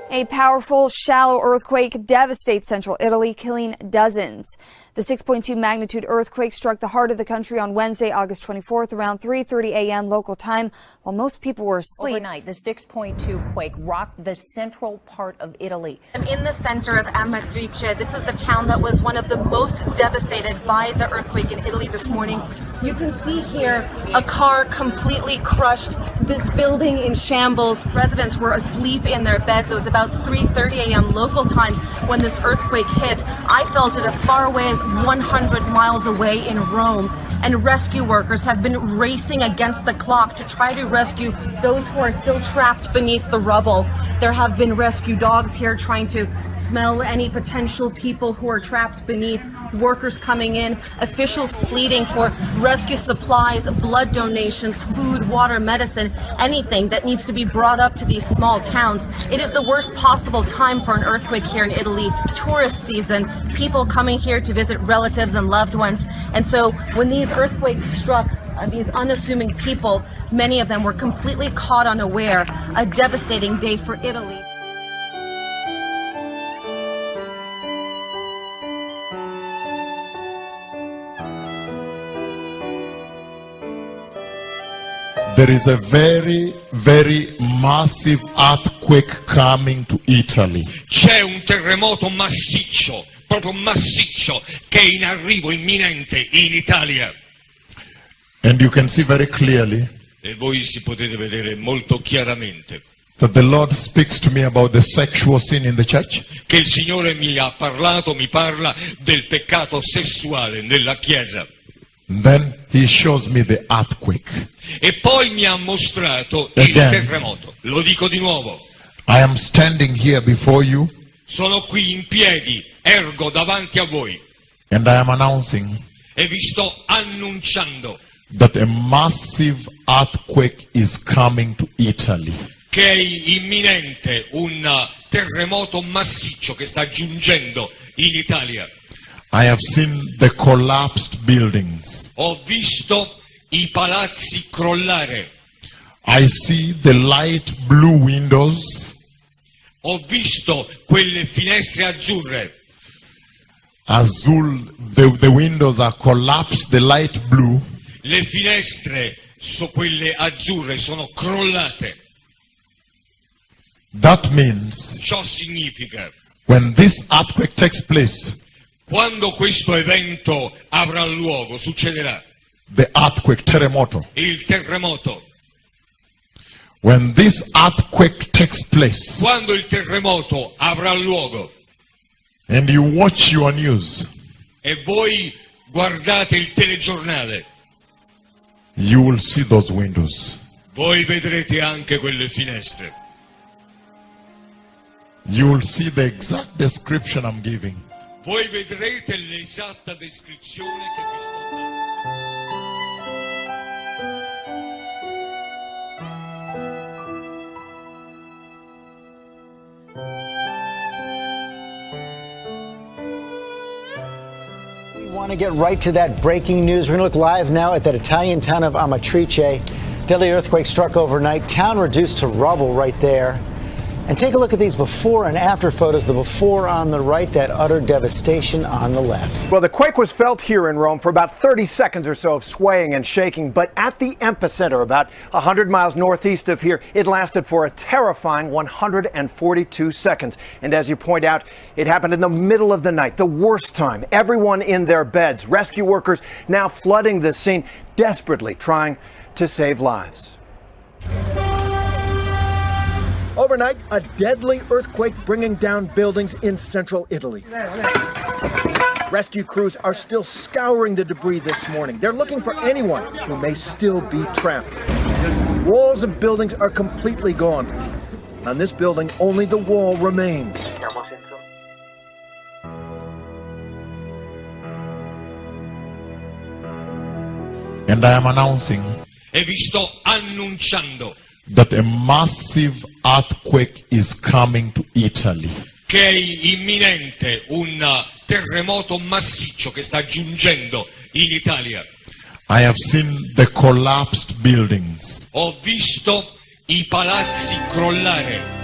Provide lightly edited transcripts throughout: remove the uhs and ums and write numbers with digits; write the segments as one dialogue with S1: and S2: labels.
S1: A powerful, shallow earthquake devastates central Italy, killing dozens. The 6.2 magnitude earthquake struck the heart of the country on Wednesday, August 24th, around 3:30 a.m. local time, while most people were asleep.
S2: Overnight, the 6.2 quake rocked the central part of Italy.
S3: I'm in the center of Amatrice. This is the town that was one of the most devastated by the earthquake in Italy this morning. You can see here a car completely crushed, this building in shambles. Residents were asleep in their beds. It was about 3:30 a.m. local time when this earthquake hit. I felt it as far away as 100 miles away in Rome. And rescue workers have been racing against the clock to try to rescue those who are still trapped beneath the rubble. There have been rescue dogs here trying to smell any potential people who are trapped beneath, workers coming in, officials pleading for rescue supplies, blood donations, food, water, medicine, anything that needs to be brought up to these small towns. It is the worst possible time for an earthquake here in Italy, tourist season, people coming here to visit relatives and loved ones. And so when these earthquakes struck, these unassuming people, many of them were completely caught unaware. A devastating day for Italy.
S4: There is a very, very massive earthquake coming to Italy.
S5: C'è un terremoto massiccio, proprio massiccio, che è in arrivo imminente in Italia.
S4: And you can see very clearly
S5: E voi si potete vedere molto chiaramente
S4: that the Lord speaks to me about the sexual sin in the church.
S5: che il Signore mi ha parlato, mi parla del peccato sessuale nella Chiesa.
S4: Then he shows me the earthquake.
S5: E poi mi ha mostrato il terremoto. Lo dico di nuovo.
S4: I am standing here before you.
S5: Sono qui in piedi, ergo davanti a voi.
S4: And I am announcing
S5: E vi sto annunciando
S4: that a massive earthquake is coming to Italy.
S5: che è imminente un terremoto massiccio che sta giungendo in Italia.
S4: I have seen the collapsed buildings.
S5: Ho visto i palazzi crollare.
S4: I see the light blue windows.
S5: Ho visto quelle finestre azzurre.
S4: The windows are collapsed, the light blue.
S5: Le finestre, quelle azzurre, sono crollate.
S4: That means
S5: Ciò significa,
S4: when this earthquake takes place,
S5: quando questo evento avrà luogo, succederà.
S4: the earthquake, terremoto.
S5: Il terremoto.
S4: When this earthquake takes place,
S5: Quando il terremoto avrà luogo
S4: and you watch your news,
S5: e voi guardate il telegiornale,
S4: you will see those windows.
S5: voi vedrete anche quelle finestre.
S4: You will see the exact description I'm giving.
S5: Voi vedrete l'esatta descrizione che vi sto dando.
S6: We want to get right to that breaking news. We're going to look live now at that Italian town of Amatrice. Deadly earthquake struck overnight. Town reduced to rubble right there. And take a look at these before and after photos. The before on the right, that utter devastation on the left.
S7: Well, the quake was felt here in Rome for about 30 seconds or so of swaying and shaking, but at the epicenter, about 100 miles northeast of here, it lasted for a terrifying 142 seconds. And as you point out, it happened in the middle of the night, the worst time. Everyone in their beds. Rescue workers now flooding the scene, desperately trying to save lives.
S8: Overnight, a deadly earthquake bringing down buildings in central Italy. Rescue crews are still scouring the debris this morning. They're looking for anyone who may still be trapped. Walls of buildings are completely gone. On this building, only the wall remains.
S4: And I am announcing
S5: E vi sto annunciando
S4: that a massive earthquake is coming to Italy.
S5: che è imminente un terremoto massiccio che sta giungendo in Italia.
S4: I have seen the collapsed buildings.
S5: Ho visto i palazzi crollare.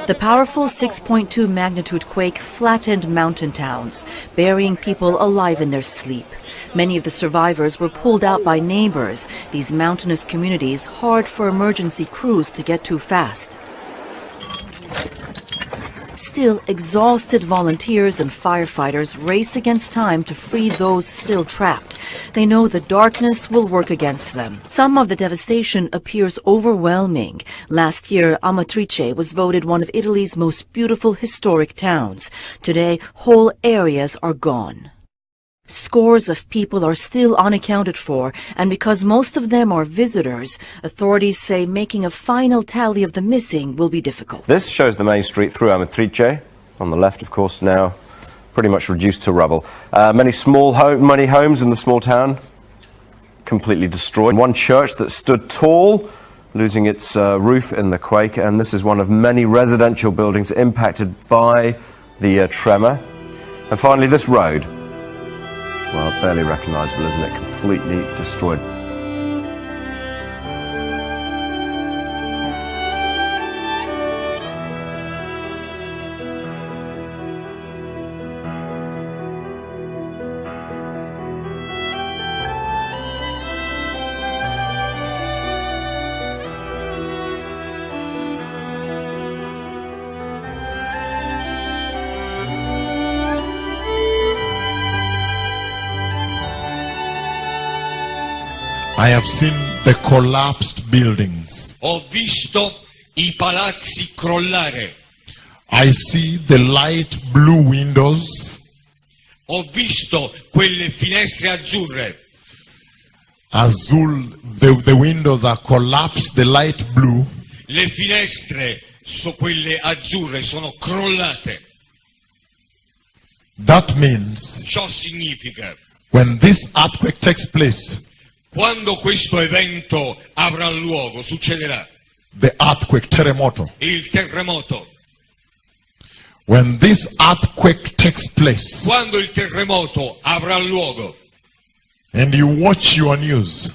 S9: The powerful 6.2 magnitude quake flattened mountain towns, burying people alive in their sleep. Many of the survivors were pulled out by neighbors, these mountainous communities hard for emergency crews to get to fast. Still, exhausted volunteers and firefighters race against time to free those still trapped. They know the darkness will work against them. Some of the devastation appears overwhelming. Last year, Amatrice was voted one of Italy's most beautiful historic towns. Today, whole areas are gone. Scores of people are still unaccounted for, and because most of them are visitors, authorities say making a final tally of the missing will be difficult.
S10: This shows the main street through Amatrice. On the left, of course, now pretty much reduced to rubble. Many homes in the small town completely destroyed. One church that stood tall, losing its roof in the quake, and this is one of many residential buildings impacted by the tremor. And finally, this road. Well, barely recognizable, isn't it? Completely destroyed.
S4: I have seen the collapsed buildings.
S5: Ho visto I palazzi crollare.
S4: I see the light blue windows.
S5: Ho visto quelle finestre azzurre.
S4: The windows are collapsed, the light blue.
S5: Le finestre, quelle azzurre, sono crollate.
S4: That means
S5: Ciò significa,
S4: when this earthquake takes place,
S5: quando questo evento avrà luogo, succederà.
S4: The earthquake, terremoto.
S5: Il terremoto.
S4: When this earthquake takes place,
S5: Quando il terremoto avrà luogo,
S4: and you watch your news,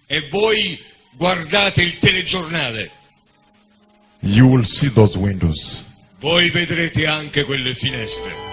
S5: e voi guardate il telegiornale,
S4: you will see those windows.
S5: voi vedrete anche quelle finestre.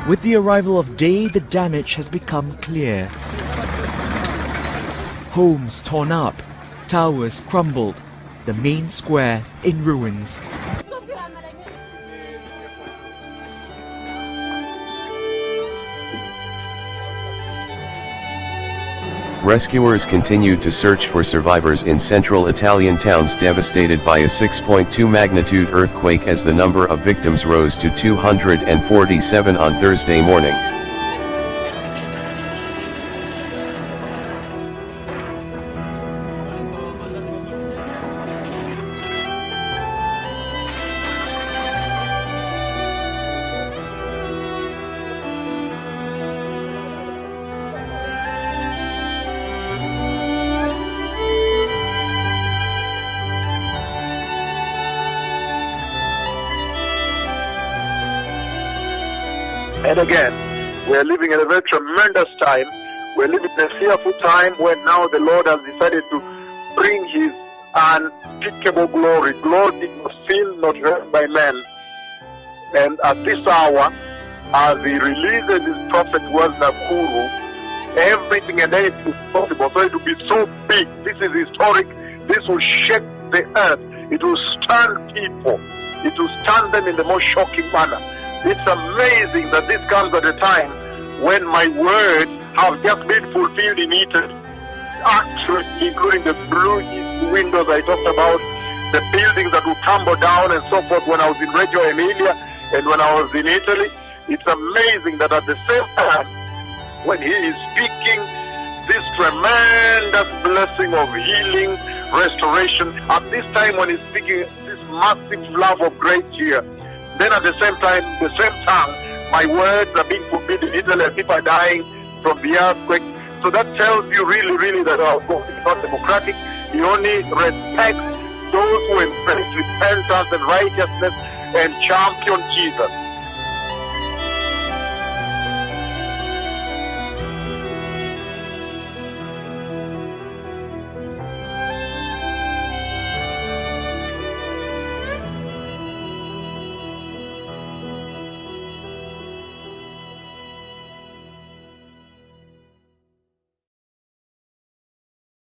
S11: With the arrival of day, the damage has become clear. Homes torn up, towers crumbled, the main square in ruins.
S12: Rescuers continued to search for survivors in central Italian towns devastated by a 6.2 magnitude earthquake as the number of victims rose to 247 on Thursday morning.
S13: And again, we're living in a very tremendous time. We're living in a fearful time when now the Lord has decided to bring His unspeakable glory, glory not seen, not heard by men. And at this hour, as He releases His prophet word Nakuru, everything and anything is possible. So it will be so big. This is historic. This will shake the earth. It will stun people. It will stun them in the most shocking manner. It's amazing that this comes at a time when my words have just been fulfilled in Italy. Actually, including the blue windows I talked about, the buildings that will tumble down and so forth when I was in Reggio Emilia and when I was in Italy. It's amazing that at the same time, when He is speaking this tremendous blessing of healing, restoration, at this time when He's speaking this massive love of grace here, then at the same time, the same tongue My words are being forbidden in Italy and people are dying from the earthquake. So that tells you really, really that our God is not democratic. He only respects those who embrace repentance and righteousness and champion Jesus.